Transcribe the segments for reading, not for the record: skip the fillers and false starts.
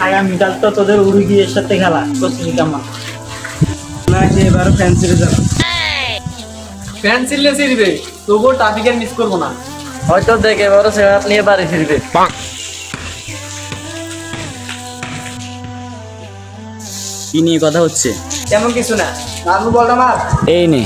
আগামীকাল তো তোদের উরুগুয়ের সাথে খেলা, প্রস্তুতি কেমন? নাকি এবারও ফ্যান সিরিজ যাবে? ফ্যান সিরিজে ফিরবে, তবুও ট্রাফিকের মিস করবো না। হয়তো দেখে এবারও সেরাত নিয়ে বাড়ি ফিরবে। কি নিয়ে কথা হচ্ছে? তেমন কিছু না, নানু বলটা মার। এই নে।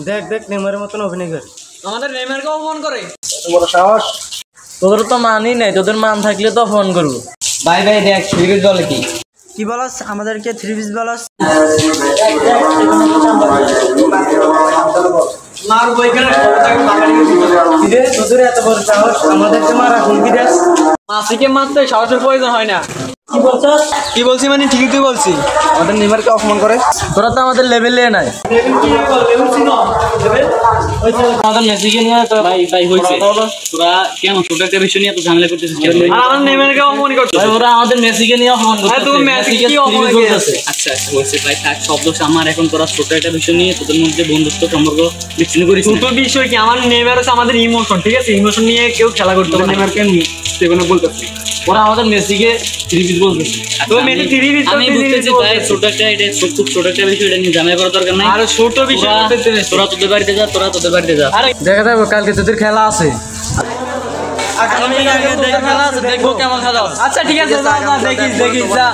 দেখ দেখ নেমারের মতন অভিনয় করে। আমাদের নেইমারকেও ফোন করে। বড় সাহস। তোদের তো মানই নাই, তোদের মান থাকলে তো ফোন করবো। ভাই ভাই দেখ ক্রিকেট দলে কি বলস আমাদেরকে? 3 পিস বলস? মার বইখানে তোদের এত বড় সাহস, আমাদেরকে মারা হুমকি দেস? মাসিকে মারতে সাহসের প্রয়োজন হয় না। কি বলছস? কি বলছি মানে ঠিকই তুই বলছি। আমাদের নেমারকে অপমান করে। তোরা তো আমাদের লেভেলে নাই। আমাদের মেসিকে নিয়ে তো ভাই হইছে। তোরা কেন ছোট একটা বিষয় নিয়ে এত ঝামেলা করতেছিস? আর আমার নেইমারকে অপমান করছিস। ভাই ওরা আমাদের মেসিকে নিয়ে অপমান করতেছে। তুমি মেসিকে কি অপমান করতেছ? আচ্ছা হইছে ভাই, থাক শব্দ আমার। এখন তোরা ছোট একটা বিষয় নিয়ে তোদের মধ্যে বন্ধুত্ব সম্পর্ক বিচ্ছিন্ন করিস। ছোট বিষয় কি? আমার নেইমার হচ্ছে আমাদের ইমোশন, ঠিক আছে? ইমোশন নিয়ে কেউ খেলা করতে পারে না। নেইমারকে সেগুলো বলতেছে। ওরা আমাদের মেসিকে 3 পিস বলতেছে। তুমি মেসি 3 পিস আমি বুঝতেছি ভাই, ছোট একটা এটা খুব ছোট একটা বিষয়, এটা নিয়ে ঝামেলা করার দরকার নাই। আর ছোট বিষয় তোরা তোদের বাড়িতে যা, তোরা তোদের বাড়িতে যা। দেখা যাবে কালকে তোদের খেলা আছে। দেখবো কেমন খেলা। আচ্ছা ঠিক আছে, দেখিস যা।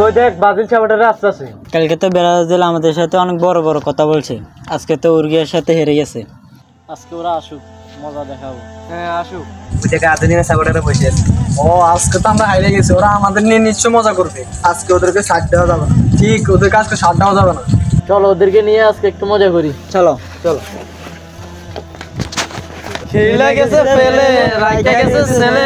ওই দেখ বাজিল ছাবাটারে আসতেছে। কালকে তো ব্রাজিল আমাদের সাথে অনেক বড় বড় কথা বলছে, আজকে তো উরুগুয়ের সাথে হেরে গেছে। আজকে ওরা আসুক, মজা দেখাবো। হ্যাঁ আসুক। ওই দেখে আর্জেন্টিনা ছাবাটারে বসে আছে। ও আজকে তো আমরা হারিয়ে গেছি, ওরা আমাদের নিয়ে নিশ্চয় মজা করবে। আজকে ওদেরকে ছাড় দেওয়া যাবে না। ঠিক, ওদেরকে আজকে ছাড় দেওয়া যাবে না। চলো ওদেরকে নিয়ে আজকে একটু মজা করি। চলো খেলা গেছে পেলে, রাইটা গেছে ছেলে,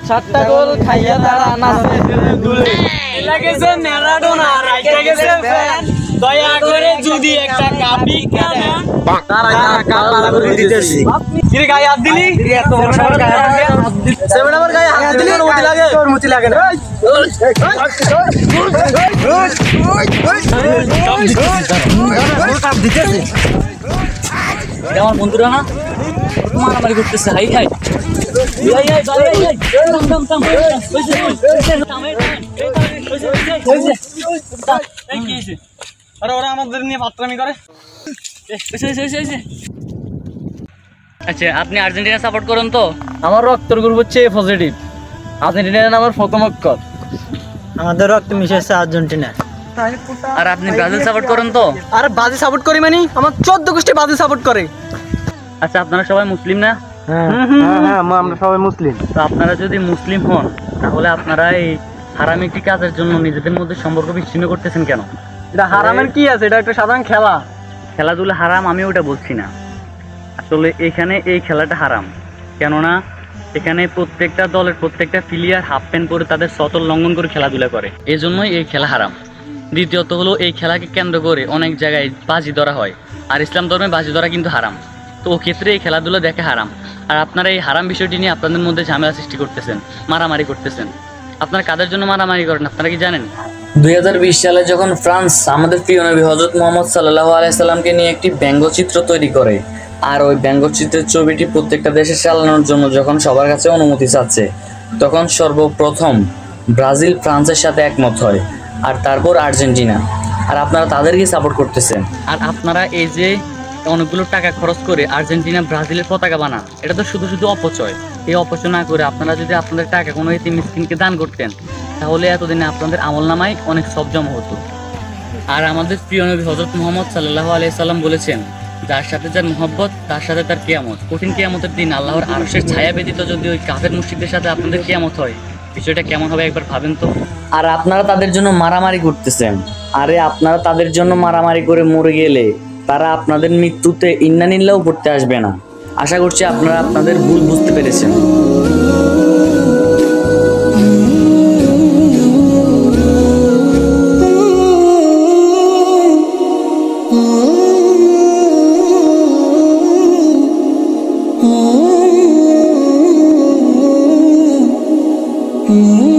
7টা গোল খাইয়া তারা নাচে দুলে। খেলা গেছে ম্যারাডোনা, রাইটা গেছে ফ্যান, দয়া করে যদি একটা কাপি কানা তারা কাপ পালা করে দিতেছি। কি রে গায়ে হাত দিলি? এত বড় সবার গায়ে হাত দিলি? 7 নাম্বার গায়ে হাত দিলি তোর মুতি লাগে? তোর মুতি লাগে না। কাপ দিতেছি। আমার বন্ধুরা না মারামারি করতেছে। হাই আরে ওরা আমাদের নিয়ে পাত্রামি করে। আচ্ছা, আপনি আর্জেন্টিনা সাপোর্ট করেন তো? আমার রক্তের গ্রুপ হচ্ছে এ পজিটিভ। আর্জেন্টিনার নাম প্রথম অক্ষর। আমাদের রক্ত মিশেছে আর্জেন্টিনা। আর আপনি ব্রাজিল সাপোর্ট করেন তো? আরে ব্রাজিল সাপোর্ট করি মানে আমার 14 গোষ্ঠী ব্রাজিল সাপোর্ট করে। আচ্ছা, আপনারা সবাই মুসলিম না? হ্যাঁ আমরা সবাই মুসলিম। তো আপনারা যদি মুসলিম হন, তাহলে আপনারা এই হারামি একটি কাজের জন্য নিজেদের মধ্যে সম্পর্ক বিচ্ছিন্ন করতেছেন কেন? এটা হারামের কি আছে? এটা একটা সাধারণ খেলা। খেলাধুলা হারাম আমি ওটা বলছি না। আসলে এখানে এই খেলাটা হারাম, কেননা এখানে প্রত্যেকটা দলের প্রত্যেকটা প্লেয়ার হাফ প্যান্ট পরে তাদের সতল লঙ্ঘন করে খেলাধুলা করে, এই জন্যই এই খেলা হারাম। দ্বিতীয়ত হলো, এই খেলাকে কেন্দ্র করে অনেক জায়গায় বাজি ধরা হয়, আর ইসলাম ধর্মে বাজি ধরা কিন্তু হারাম। তো ও ক্ষেত্রে এই খেলাধুলা দেখে হারাম। আর আপনারা এই হারাম বিষয়টি নিয়ে আপনাদের মধ্যে ঝামেলা সৃষ্টি করতেছেন, মারামারি করতেছেন। আপনারা কাদের জন্য মারামারি করেন আপনারা কি জানেন? 2020 সালে যখন ফ্রান্স আমাদের প্রিয় নবী হযরত মুহাম্মদ সাল্লাল্লাহু আলাইহি সাল্লামকে নিয়ে একটি ব্যঙ্গচিত্র তৈরি করে, আর ওই ব্যঙ্গচিত্রের ছবিটি প্রত্যেকটা দেশে চালানোর জন্য যখন সবার কাছে অনুমতি চাচ্ছে, তখন সর্বপ্রথম ব্রাজিল ফ্রান্সের সাথে একমত হয়, আর তারপর আর্জেন্টিনা। আর আপনারা তাদেরকে সাপোর্ট করতেছেন। আর আপনারা এই যে অনেকগুলো টাকা খরচ করে আর্জেন্টিনা ব্রাজিলের পতাকা বানান, এটা তো শুধু শুধু অপচয়। এই অপচয় না করে আপনারা যদি আপনাদের টাকা কোনো এতিম মিসকিনকে দান করতেন, তাহলে এতদিনে আপনাদের আমলনামায় অনেক সব জমা হতো। আর আমাদের প্রিয় নবী হযরত মুহাম্মদ সাল্লাল্লাহু আলাইহি সাল্লাম বলেছেন, যার সাথে যার মুহাব্বত তার সাথে তার কিয়ামত। কঠিন কিয়ামতের দিন আল্লাহর আরশের ছায়া ব্যতীত যদি ওই কাফের মুশরিকদের সাথে আপনাদের কিয়ামত হয়, বিষয়টা কেমন হবে একবার ভাবেন তো। আর আপনারা তাদের জন্য মারামারি করতেছেন। আরে আপনারা তাদের জন্য মারামারি করে মরে গেলে তারা আপনাদের মৃত্যুতে ইন্নানিল্লাহও পড়তে আসবে না। আশা করছি আপনারা আপনাদের ভুল বুঝতে পেরেছেন। Mm-hmm.